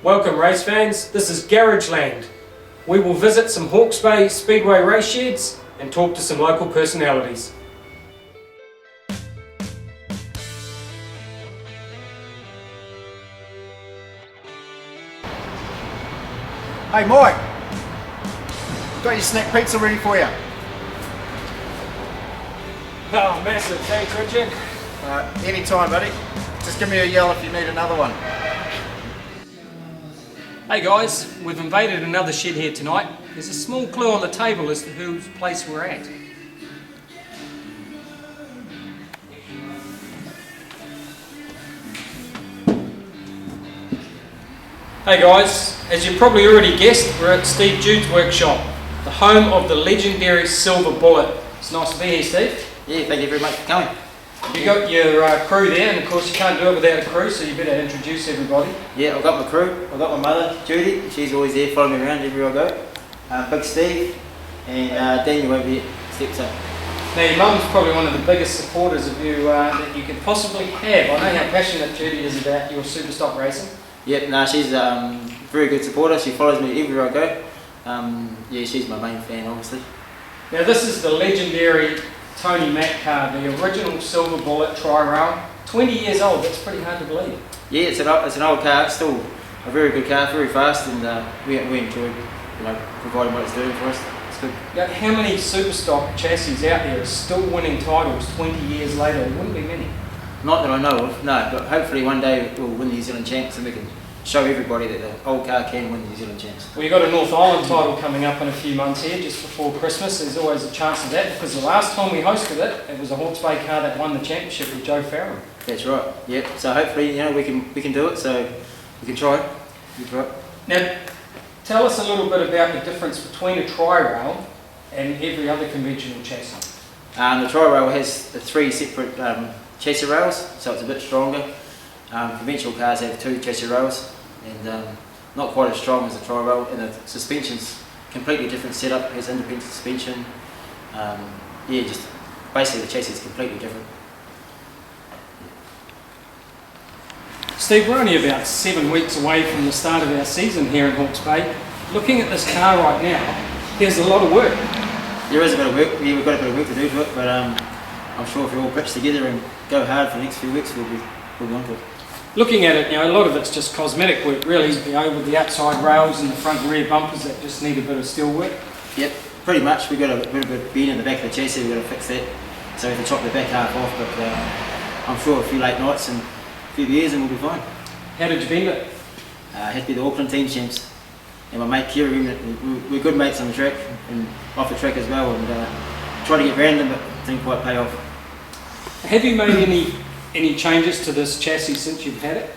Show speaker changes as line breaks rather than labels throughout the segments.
Welcome race fans, this is Garageland. We will visit some Hawke's Bay Speedway race sheds and talk to some local personalities.
Hey Mike, got your snack pizza ready for you.
Oh, massive, thanks Richard.
Anytime buddy, just give me a yell if you need another one.
Hey guys, we've invaded another shed here tonight. There's a small clue on the table as to whose place we're at. Hey guys, as you probably already guessed, we're at Steve Jude's workshop, the home of the legendary Silver Bullet. It's nice to be here, Steve.
Yeah, thank you very much for coming.
You got your crew there, and of course you can't do it without a crew, so you better introduce everybody.
Yeah, I've got my crew. I've got my mother, Judy. She's always there following me around everywhere I go. Big Steve, and Daniel over here steps up.
Now your mum's probably one of the biggest supporters of you that you could possibly have. I know how passionate Judy is about your Superstock racing.
Yep, no, she's a very good supporter. She follows me everywhere I go. Yeah, she's my main fan, obviously.
Now this is the legendary Tony Mack car, the original Silver Bullet tri-rail. 20 years old, that's pretty hard to believe.
Yeah, it's an old car. It's still a very good car, very fast, and we enjoy providing what it's doing for us. It's good.
Now, how many Superstock chassis out there are still winning titles 20 years later? There wouldn't be many.
Not that I know of, no, but hopefully one day we'll win the New Zealand Champs and we can show everybody that the old car can win the New Zealand Champs.
Well, you've got a North Island title coming up in a few months here, just before Christmas. There's always a chance of that, because the last time we hosted it, it was a Hawke's Bay car that won the championship with Joe Farrell.
That's right, yep. So hopefully, we can do it, so we can try it. We try it.
Now, tell us a little bit about the difference between a tri-rail and every other conventional chassis.
The tri-rail has three separate chassis rails, so it's a bit stronger. Conventional cars have two chassis rails, and not quite as strong as the tri-rail, and the suspension's completely different setup. It has independent suspension. Yeah, just basically the chassis is completely different.
Steve, we're only about 7 weeks away from the start of our season here in Hawke's Bay. Looking at this car right now, there's a lot of work.
There is a bit of work. Yeah, we've got a bit of work to do to it, but I'm sure if we all pitch together and go hard for the next few weeks, we'll be on to it.
Looking at it, a lot of it's just cosmetic work, really, with the outside rails and the front and rear bumpers that just need a bit of steel work.
Yep, pretty much. We've got a bit of bend in the back of the chassis. We've got to fix that, so we have to chop the back half off. But I'm sure a few late nights and a few beers and we'll be fine.
How did you bend it?
Had to be the Auckland team champs, and my mate Kiri. We're good mates on the track and off the track as well, and tried to get round them, but didn't quite pay off.
Have you made any changes to this chassis since you've had it,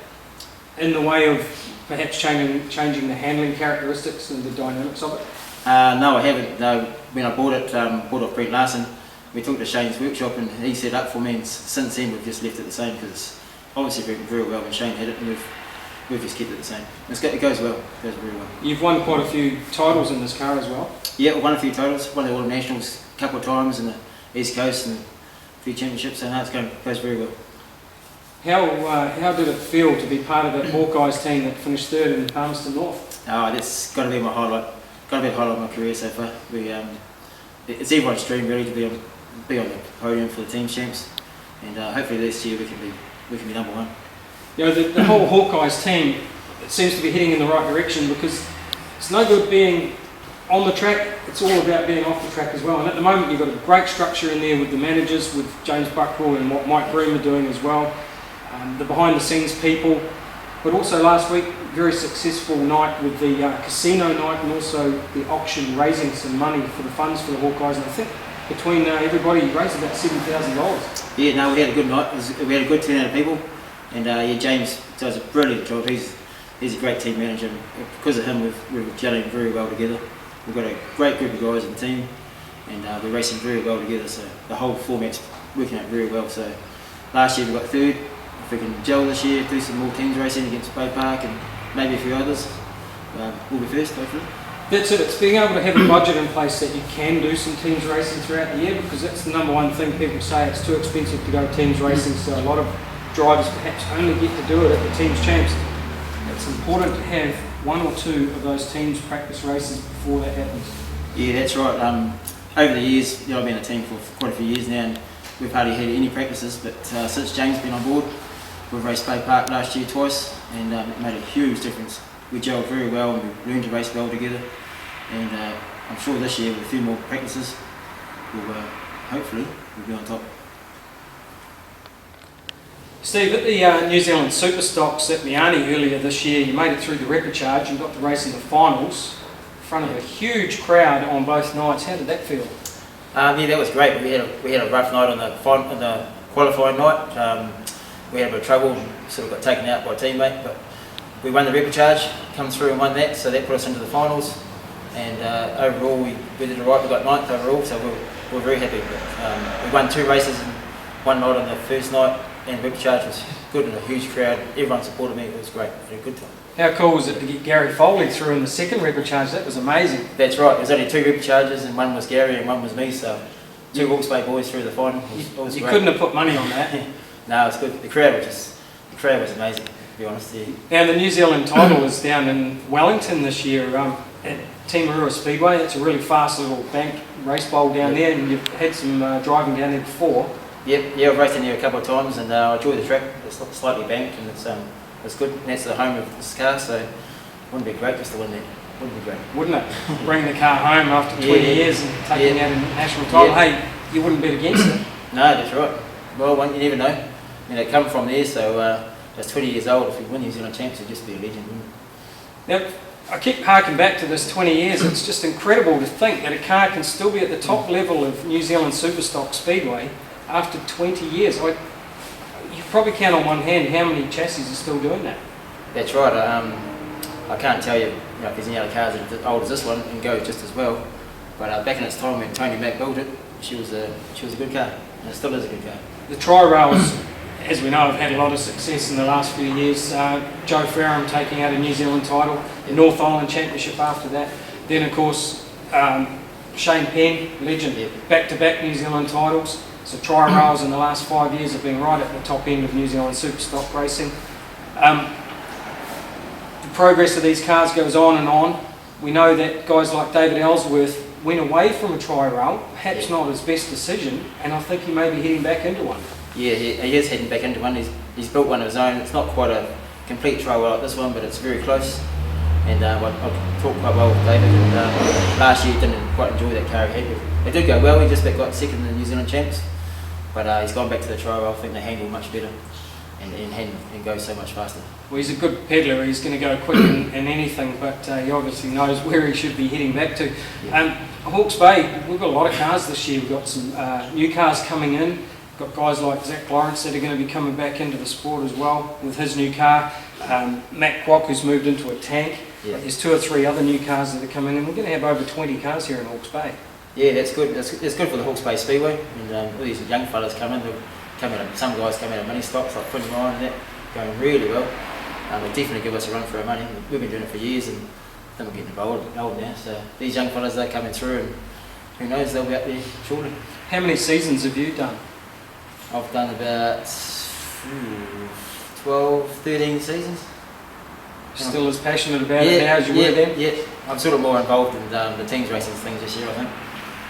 in the way of perhaps changing the handling characteristics and the dynamics of it?
No, I haven't. No, when I bought off Brent Larson, we took it to Shane's workshop and he set up for me, and since then we've just left it the same, because it's obviously very well when Shane had it, and we've just kept it the same. It goes well, it goes very well.
You've won quite a few titles in this car as well?
Yeah, we've won a few titles, won the World Nationals a couple of times in the East Coast, and a few championships, so no, it goes very well.
How did it feel to be part of that Hawkeyes team that finished third in Palmerston North?
Oh, that's got to be my highlight. Got to be the highlight of my career so far. It's everyone's dream really to be on the podium for the team champs, and hopefully this year we can be number one.
The whole Hawkeyes team, it seems to be heading in the right direction, because it's no good being on the track, it's all about being off the track as well. And at the moment you've got a great structure in there with the managers, with James Buckrell and what Mike Broom are doing as well. The behind the scenes people, but also last week, very successful night with the casino night, and also the auction, raising some money for the funds for the Hawkeyes, and I think between everybody you raised about $7,000.
Yeah, no, we had a good night. We had a good turnout of people, and yeah, James does a brilliant job. He's a great team manager, and because of him we're gelling very well together. We've got a great group of guys in the team, and we're racing very well together, so the whole format's working out very well. So last year we got third. If we can gel this year, do some more teams racing against Bay Park and maybe a few others, we'll be first hopefully.
That's it, it's being able to have a budget in place that you can do some teams racing throughout the year, because that's the number one thing people say, it's too expensive to go teams racing, so a lot of drivers perhaps only get to do it at the teams champs. it's important to have one or two of those teams practice races before that happens.
Yeah, that's right. Over the years, I've been in a team for quite a few years now, and we've hardly had any practices, but since James been on board, we've raced Bay Park last year twice, and it made a huge difference. We gelled very well and we learned to race well together, and I'm sure this year with a few more practices, we'll hopefully we'll be on top.
Steve, at the New Zealand Superstocks at Miani earlier this year, you made it through the repechage and got to race in the finals in front of a huge crowd on both nights. How did that feel?
Yeah, that was great. We had a rough night on the qualifying night. We had a bit of trouble and sort of got taken out by a teammate, but we won the repechage, come through and won that, so that put us into the finals. And overall, we did alright. We got 9th overall, so we're very happy. But, we won 2 races in one night on the first night, and repechage was good and a huge crowd. Everyone supported me. It was great. We had a good time.
How cool was it to get Gary Foley through in the second repechage? That was amazing.
That's right. There's only 2 repechages, and one was Gary and one was me. So 2 Hawke's Bay boys through the final. It was
you
great.
couldn't have put money on that.
No, it was good. The crowd was amazing, to be honest. Yeah.
Now the New Zealand title is down in Wellington this year at Timarua Speedway. It's a really fast little bank race bowl down there, and you've had some driving down there before.
Yep, yeah, I've raced in there a couple of times, and I enjoy the track. It's slightly banked, and it's good. And that's the home of this car, so it wouldn't be great just to win that. Wouldn't be great,
wouldn't it? Bring the car home after 20 years and taking out a national title. Hey, you wouldn't bet against it.
No, that's right. Well, you never know. Come from there, so it's 20 years old. If you win New Zealand champs, you'd just be a legend, wouldn't it?
Now, I keep harking back to this 20 years. It's just incredible to think that a car can still be at the top level of New Zealand Superstock Speedway after 20 years. You probably count on one hand how many chassis are still doing that.
That's right. I can't tell you, if there's any other cars that are as old as this one and go just as well. But back in its time when Tony Mack built it, she was a good car, and it still is a good car.
The tri-rails, as we know, have had a lot of success in the last few years. Joe Farram taking out a New Zealand title, the North Island Championship after that. Then, of course, Shane Penn, legend, back-to-back New Zealand titles. So tri-rails in the last 5 years have been right at the top end of New Zealand Superstock racing. The progress of these cars goes on and on. We know that guys like David Ellsworth went away from a tri-rail, perhaps not his best decision, and I think he may be heading back into one. Yeah,
he is heading back into one. He's built one of his own. It's not quite a complete tri-rail like this one, but it's very close. And I talked quite well with David, and last year didn't quite enjoy that car he had. It did go well. He just got second in the New Zealand champs, but he's gone back to the tri-rail. I think they handle much better and go so much faster.
Well, he's a good peddler. He's going to go quick in anything, but he obviously knows where he should be heading back to. Hawke's Bay, we've got a lot of cars this year. We've got some new cars coming in. We've got guys like Zach Lawrence that are going to be coming back into the sport as well with his new car. Matt Kwok, who's moved into a tank.
Yeah.
There's 2 or 3 other new cars that are coming in. We're going to have over 20 cars here in Hawke's Bay.
Yeah, that's good. It's good for the Hawke's Bay Speedway. And all these young fellas come in. Some guys come out of mini stocks like 29 and that, going really well. They definitely give us a run for our money. We've been doing it for years, and I think we're getting old now. So these young fellas, they're coming through, and who knows, they'll be up there shortly.
How many seasons have you done?
I've done about 12, 13 seasons.
Still as passionate about it now as you were then?
Yeah, I'm sort of more involved in the teams racing things this year, I think.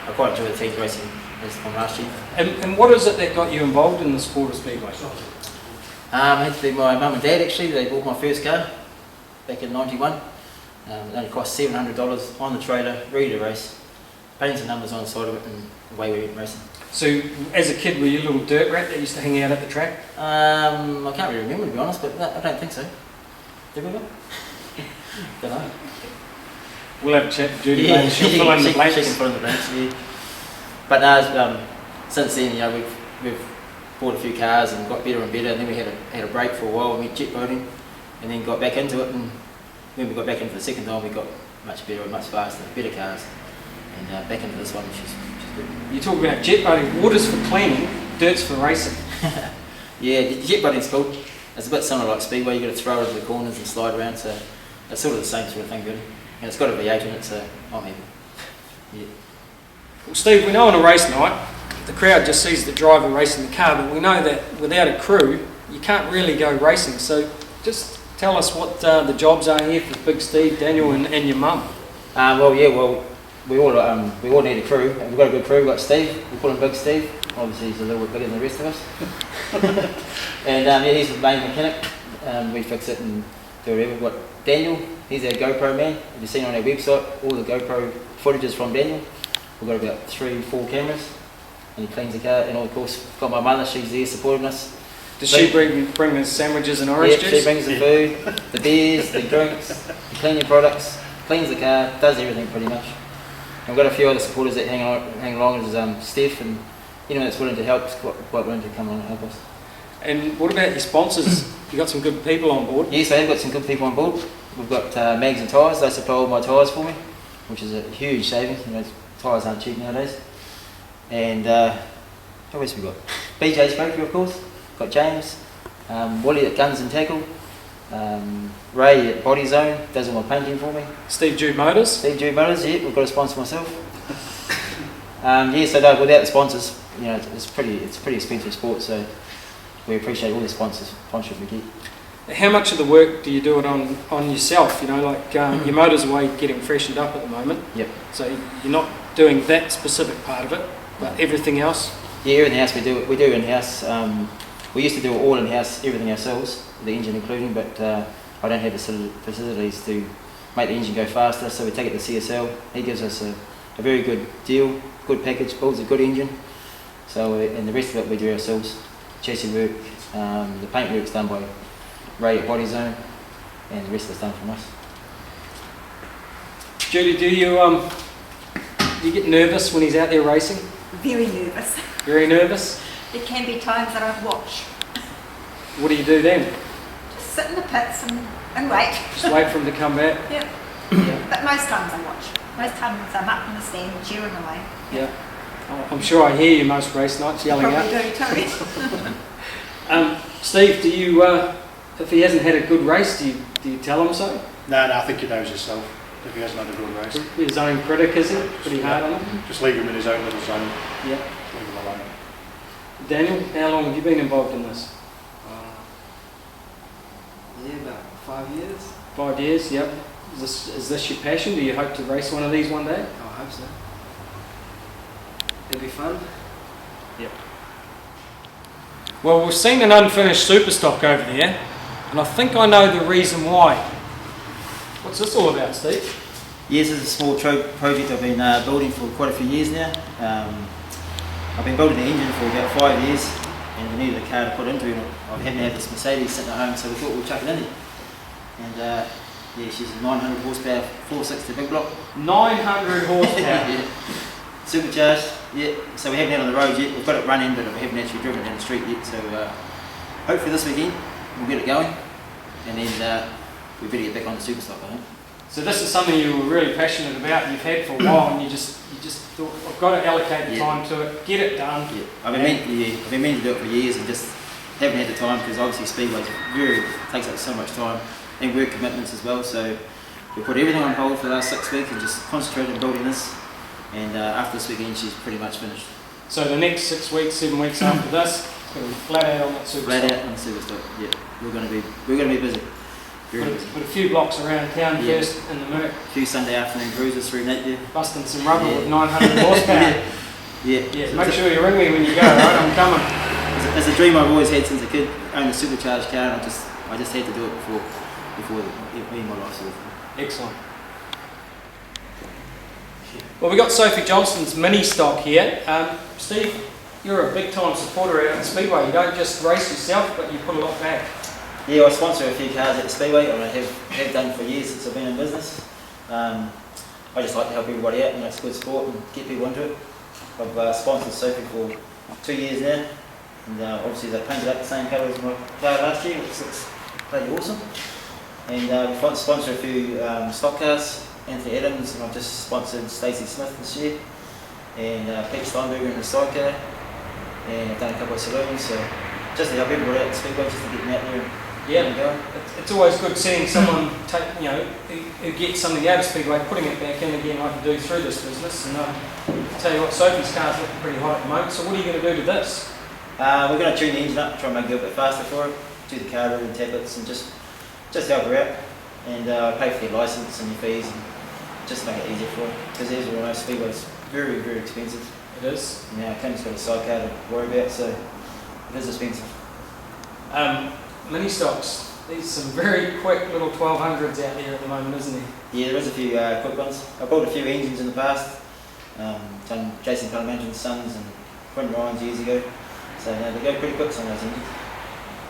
I quite enjoy the teams racing from last year.
And what is it that got you involved in the sport of speedway?
It had to be my mum and dad actually. They bought my first car back in '91. It only cost $700 on the trailer, ready to race. Painted some numbers on the side of it, and away we went racing.
So, as a kid, were you a little dirt rat that used to hang out at the track?
I can't really remember, to be honest, but no, I don't think so. Did we? Don't know.
We'll have a chat to Judy later. She'll fill in the blanks.
She can fill in the blanks, yeah. But no, since then, we've bought a few cars and got better and better, and then we had a break for a while and went jet boating, and then got back into it, and when we got back into the second time, we got much better and much faster, better cars, and back into this one, which is good.
You talk about jet boating, water's for cleaning, dirt's for racing.
Yeah, jet boating's cool. It's a bit similar like speedway. You got to throw it into the corners and slide around, so it's sort of the same sort of thing, really. And it's got a V8 in it, so I'm happy. Yeah.
Well, Steve, we know on a race night, the crowd just sees the driver racing the car, but we know that without a crew, you can't really go racing. So just tell us what the jobs are here for Big Steve, Daniel, and your mum.
We all need a crew, and we've got a good crew. We've got Steve, we call him Big Steve. Obviously, he's a little bit bigger than the rest of us. And he's the main mechanic. We fix it and do whatever. We've got Daniel, he's our GoPro man. If you've seen on our website, all the GoPro footage is from Daniel. We've got about 3-4 cameras, and he cleans the car. And of course, we've got my mother, she's there supporting us.
Does she bring the sandwiches and orange juice?
She brings the food, the beers, the drinks, the cleaning products, cleans the car, does everything pretty much. And we've got a few other supporters that hang along, there's Steph, and anyone that's willing to help is quite willing to come on and help us.
And what about your sponsors? You got some good people on board?
Yes, I have got some good people on board. We've got Mags and Tyres, they supply all my tyres for me, which is a huge saving. You know, tyres aren't cheap nowadays. And who else we got? BJ's Bakery, of course. Got James, Wally at Guns and Tackle, Ray at Body Zone, does all my painting for me.
Steve Jude Motors?
Steve Jude Motors, yeah, we've got a sponsor myself. So no, without the sponsors, you know, it's pretty expensive sport, so we appreciate all the sponsorship we get.
How much of the work do you do it on yourself? You know, like your motor's away getting freshened up at the moment.
Yep.
So you're not doing that specific part of it, but everything else?
Yeah, everything else we do in-house. We used to do it all in-house, everything ourselves, the engine including, but I don't have the facilities to make the engine go faster, so we take it to CSL. He gives us a very good deal, good package, builds a good engine. So, and the rest of it we do ourselves. Chassis work, the paint work's done by Ray at Body Zone, and the rest of it's done from us.
Judy, do you get nervous when he's out there racing?
Very nervous.
Very nervous?
There can be times that I watch.
What do you do then?
Just sit in the pits and wait.
Just wait for him to come back?
Yeah. But most times I watch. Most times I'm up in the stand cheering away.
Yeah. Oh, I'm sure I hear you most race nights yelling out.
Probably do too.
Steve, do you, if he hasn't had a good race, do you tell him so?
No, I think he knows himself if he hasn't had a good race.
His own critic, is he? Pretty hard on him?
Just leave him in his own little zone.
Yeah.
Leave him alone.
Daniel, how long have you been involved in this?
About 5 years.
5 years, yep. Is this your passion? Do you hope to race one of these one day?
I hope so. It'll be fun.
Yep. Well, we've seen an unfinished Superstock over there, and I think I know the reason why. What's this all about, Steve?
Yes, this is a small project I've been building for quite a few years now. I've been building the engine for about 5 years, and we needed a car to put into it. I haven't had this Mercedes sitting at home, so we thought we'd chuck it in there. And yeah, she's a 900 horsepower 460 big block.
900 horsepower.
Yeah. Supercharged, yeah. So we haven't had it on the road yet. We've got it running, but we haven't actually driven it down the street yet. So hopefully this weekend we'll get it going, and then we better get back on the Superstock, I think.
So this is something you were really passionate about, you've had for a while, and you just thought, I've got to allocate the time to it, get it done.
Yeah, I've been meaning to do it for years and just haven't had the time, because obviously Speedway takes up so much time, and work commitments as well. So we put everything on hold for the last 6 weeks and just concentrated on building this. And after this weekend, she's pretty much finished.
So the next 6 weeks, 7 weeks after this, it's going to be flat out on that Superstock.
Flat out on the Superstock. Yeah, we're going to be busy.
Put a few blocks around town first in the Merc.
A few Sunday afternoon cruises through Napier.
Busting some rubber with 900 horsepower.
Yeah.
So make sure you ring me when you go, right? I'm coming.
It's a dream I've always had since a kid, own a supercharged car, and I just had to do it before me and my life sort of.
Excellent. Well, we've got Sophie Johnston's mini stock here. Steve, you're a big time supporter out at Speedway. You don't just race yourself, but you put a lot back.
Yeah, I sponsor a few cars at the Speedway, and I have done for years since I've been in business. I just like to help everybody out, and it's good sport and get people into it. I've sponsored Sophie for 2 years now, and obviously they painted up the same colour as my car last year, which looks pretty awesome. And we've sponsored a few stock cars, Anthony Adams, and I've just sponsored Stacey Smith this year, and Pete Steinberger in the side car, and I've done a couple of saloons, so just to help everybody out at Speedway, just to get them out there and
it's always good seeing someone who gets something out of Speedway, putting it back in again like I do through this business. And I'll tell you what, Sophie's car's looking pretty hot at the moment, so what are you going to do to this?
We're going to tune the engine up, try and make it a little bit faster for it, do the carburetor and tablets, and just just help her out and pay for your licence and your fees and just make it easier for her. Because as we know, Speedway's very, very expensive.
It is.
Now, Kim's got a sidecar to worry about, so it is expensive.
Mini stocks. These are some very quick little 1200s out there at the moment, isn't there?
Yeah, there is a few quick ones. I built a few engines in the past. Done Jason Palamenton's sons and Quentin Ryan's years ago. So no, they go pretty quick, some of those engines.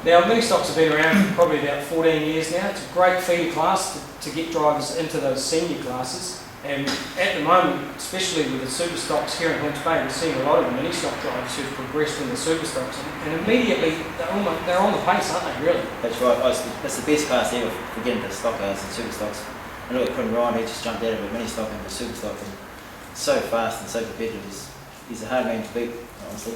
Now, mini stocks have been around for probably about 14 years now. It's a great feeder class to get drivers into those senior classes. And at the moment, especially with the Superstocks here in Hawke's Bay, we're seeing a lot of the mini stock drivers who've progressed in the Superstocks. And immediately, they're on the pace, aren't they, really?
That's right. That's the best class ever for getting to stock cars and Superstocks. I look at Quentin Ryan, he just jumped out of a mini stock into a Superstock and so fast and so competitive. He's a hard man to beat, honestly.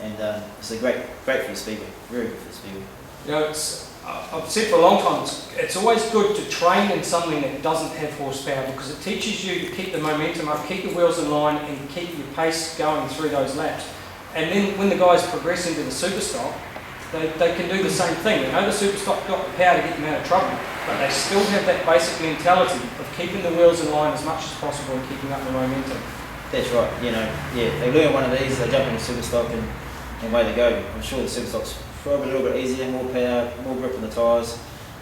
And it's a great for the Speedway, very good for the Speedway.
You know, I've said for a long time, it's always good to train in something that doesn't have horsepower because it teaches you to keep the momentum up, keep the wheels in line and keep your pace going through those laps. And then when the guys progress into the Superstock, they can do the same thing. They know the Superstock got the power to get them out of trouble, but they still have that basic mentality of keeping the wheels in line as much as possible and keeping up the momentum.
That's right, you know, yeah, they learn one of these, they jump in the Superstock and away they go. I'm sure the Superstock's probably a little bit easier, more power, more grip on the tyres,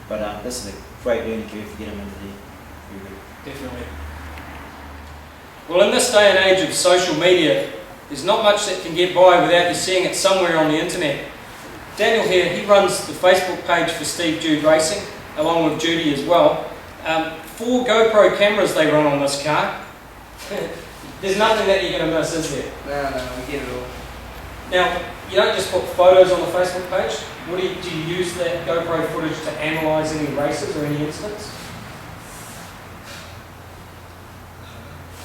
but this is a great learning curve to get them into the
Definitely. Well, in this day and age of social media, there's not much that can get by without you seeing it somewhere on the internet. Daniel here, he runs the Facebook page for Steve Jude Racing, along with Judy as well. 4 GoPro cameras they run on this car. There's nothing that you're going to miss, is there?
No, we get it all.
Now, you don't just put photos on the Facebook page. Do you use that GoPro footage to analyse any races or any incidents?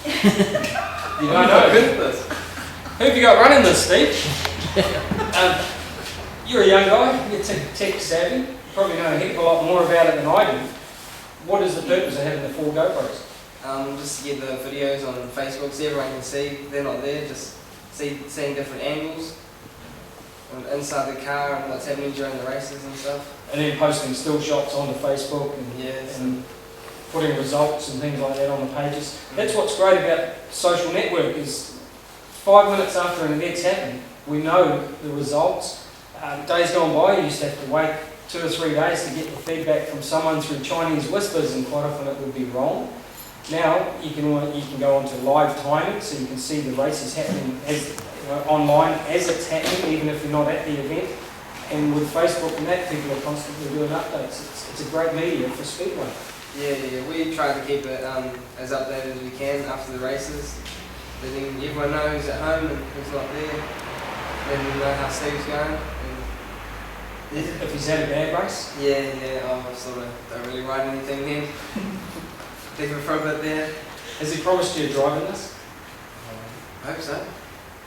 You don't know. Who have you got running this, Steve? You're a young guy, you're tech savvy, you probably know a heck of a lot more about it than I do. What is the purpose of having the 4 GoPros?
Just to get the videos on Facebook so everyone can see. They're not there, just seeing different angles inside the car and what's happening during the races and stuff.
And then posting still shots onto Facebook and putting results and things like that on the pages. That's what's great about social network is 5 minutes after an event's happened, we know the results. Days gone by, you used to have to wait 2 or 3 days to get the feedback from someone through Chinese whispers, and quite often it would be wrong. Now you can go onto live timing, so you can see the races happening online as it's happening, even if you're not at the event. And with Facebook and that, people are constantly doing updates. It's a great media for Speedway.
Yeah, we try to keep it as updated as we can after the races. Letting everyone know who's at home and who's not there. Letting them know how Steve's going.
If he's had a bad race?
I sort of don't really ride anything then. Leave it for a bit there.
Has he promised you a drive in this?
I hope so.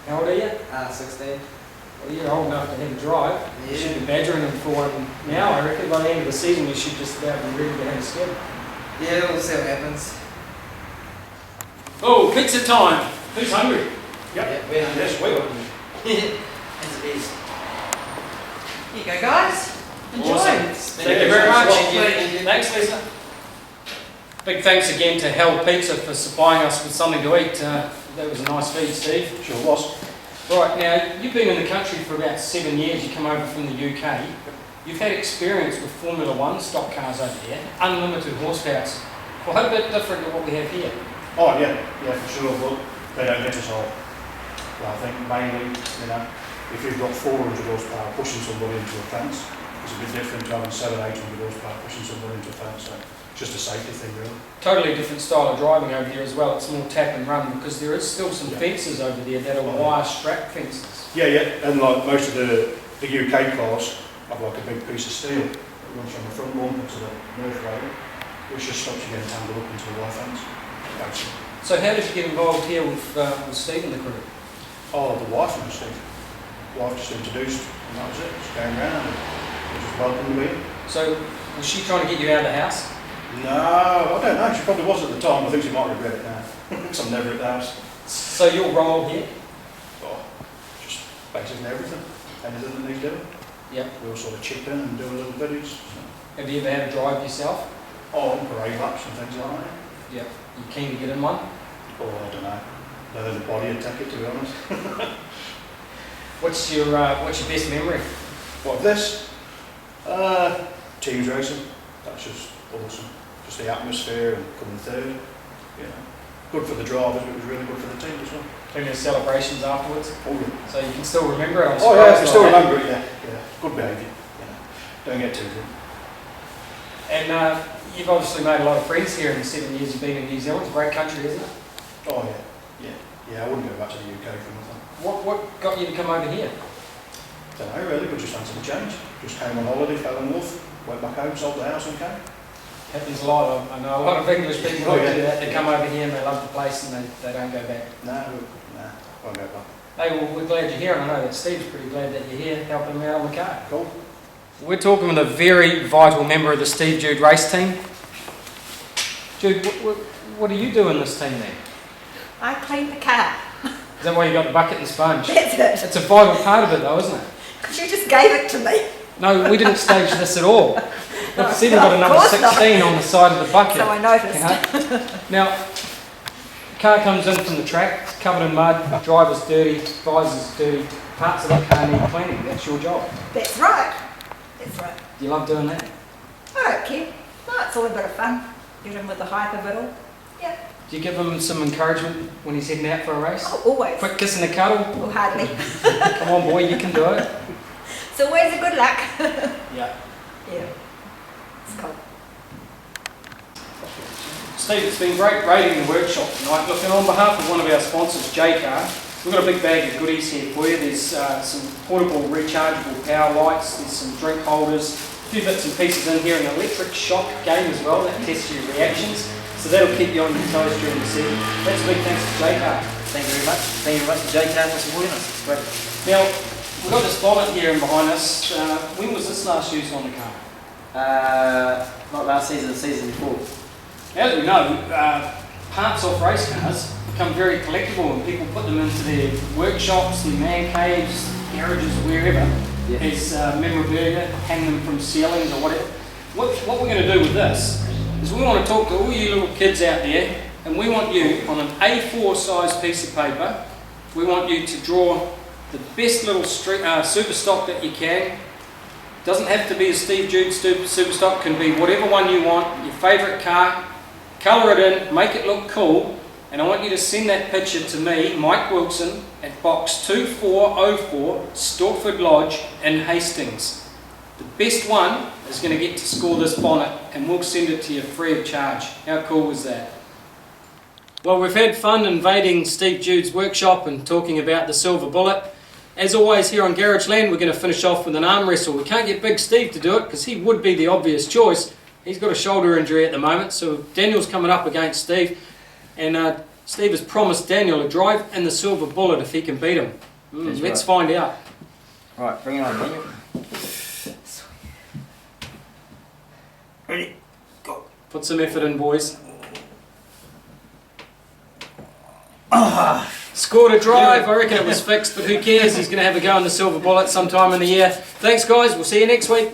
How old are you?
16.
Well, you're old enough to have a drive. You should be badgering him for one now. I reckon by the end of the season you should just about be ready to have a skid.
Yeah, we'll see what happens.
Oh, pizza time! Who's hungry?
Yep, we're hungry.
Yes, we are.
As it is.
Here you go, guys. Enjoy.
Awesome. Thank you very much. Thanks, Lisa. Big thanks again to Hell Pizza for supplying us with something to eat. That was a nice feed, Steve.
Sure was.
Right, now, you've been in the country for about 7 years. You come over from the UK. You've had experience with Formula 1 stock cars over there, unlimited horsepower. Quite a bit different to what we have here.
Oh yeah, for sure, but they don't get us all. Well, I think mainly, if you've got 400 horsepower pushing somebody into a fence, it's a bit different to having 700, 800 horsepower pushing somebody into a fence, so just a safety thing really.
Totally different style of driving over here as well. It's more tap and run because there is still some fences over there that are wire strap fences.
Yeah, and like most of the UK cars have like a big piece of steel that runs from the front bumper to the nerve rail, which just stops you getting tangled up into the wire fence. Basically.
So how did you get involved here with Steve and the crew?
Oh, the wife and Steve. The wife just introduced, and that was it. Just going around and it was welcome to me.
So was she trying to get you out of the house?
No, I don't know. She probably was at the time. I think she might regret it now. Because I'm never at the house.
So your role here?
Oh, just basically everything. Anything that needs doing.
Yep.
we'll sort of chip in and do a little biddies. So.
Have you ever had a drive yourself?
Oh, on parade laps and things like that.
Yep. You keen to get in one?
Oh, I don't know. Whether the body would take it, to be honest.
What's your best memory?
What, this? Teams racing. That's just awesome. Just the atmosphere and coming third. You know, good for the drivers, but it was really good for the team as well.
Plenty of celebrations afterwards,
Oh, yeah.
so you can still remember it. I'm
Oh, yeah, I
surprised
can still
by that.
remember it, yeah. Yeah. Good behaviour. You know. Don't get too good.
And you've obviously made a lot of friends here in the 7 years you've been in New Zealand. It's a great country, isn't it?
Oh, yeah. Yeah, I wouldn't go back to the UK for nothing.
What got you to come over here?
Don't know really, but just fancied a change. Just came on holiday, fell in love, went back home, sold the house and came.
Happens a lot. I know a lot of English people
Oh,
who
yeah.
do that. They come over here and they love the place and they don't go back.
No, won't go back.
Hey, well, we're glad you're here, and I know that Steve's pretty glad that you're here helping him out on the car.
Cool.
We're talking with a very vital member of the Steve Jude race team. Jude, what do you do in this team then?
I clean the car.
Is that why you got the bucket and sponge?
That's it.
It's a vital part of it though, isn't it?
Because you just gave it to me.
No, we didn't stage this at all.
No,
It's even got a
of
number
course not.
16 on the side of the bucket.
So I noticed.
You know? Now, the car comes in from the track, it's covered in mud, driver's dirty, visor's dirty, parts of the car need cleaning. That's your job.
That's right. That's right.
Do you love doing that?
I don't care. No, it's all a bit of fun. Get him with the hype of it all. Yeah.
Do you give him some encouragement when he's heading out for a race?
Oh, always.
Quick kiss and a cuddle?
Well, hardly.
Come on boy, you can do it.
It's always a good luck.
Yeah.
Yeah. It's cool.
Steve, it's been great raiding the workshop tonight. Look, and on behalf of one of our sponsors, J-Car, we've got a big bag of goodies here for you. There's some portable rechargeable power lights, there's some drink holders, a few bits and pieces in here, an electric shock game as well that tests your reactions. So that'll keep you on your toes during the season. That's a big thanks to J-Car.
Thank you very much. Thank you very much to J-Car for supporting us. It's great.
Now, we've got this bonnet here and behind us. When was this last used on the car?
Not last season, the season before.
As we know, parts off race cars become very collectible and people put them into their workshops, their man caves, garages, wherever.
Yeah.
As memorabilia, hang them from ceilings or whatever. What we're going to do with this is we want to talk to all you little kids out there, and we want you on an A4 size piece of paper, we want you to draw the best little Superstock that you can. Doesn't have to be a Steve Jude Superstock, can be whatever one you want, your favourite car, colour it in, make it look cool, and I want you to send that picture to me, Mike Wilson, at box 2404, Stortford Lodge in Hastings. The best one is going to get to score this bonnet, and we'll send it to you free of charge. How cool was that? Well, we've had fun invading Steve Jude's workshop and talking about the Silver Bullet. As always here on Garageland, we're going to finish off with an arm wrestle. We can't get Big Steve to do it because he would be the obvious choice. He's got a shoulder injury at the moment, so Daniel's coming up against Steve. And Steve has promised Daniel a drive in the Silver Bullet if he can beat him. Let's find out.
Right, bring it on, Daniel. Ready? Go.
Put some effort in, boys. Scored a drive. I reckon it was fixed, but who cares? He's going to have a go in the Silver Bullet sometime in the year. Thanks, guys. We'll see you next week.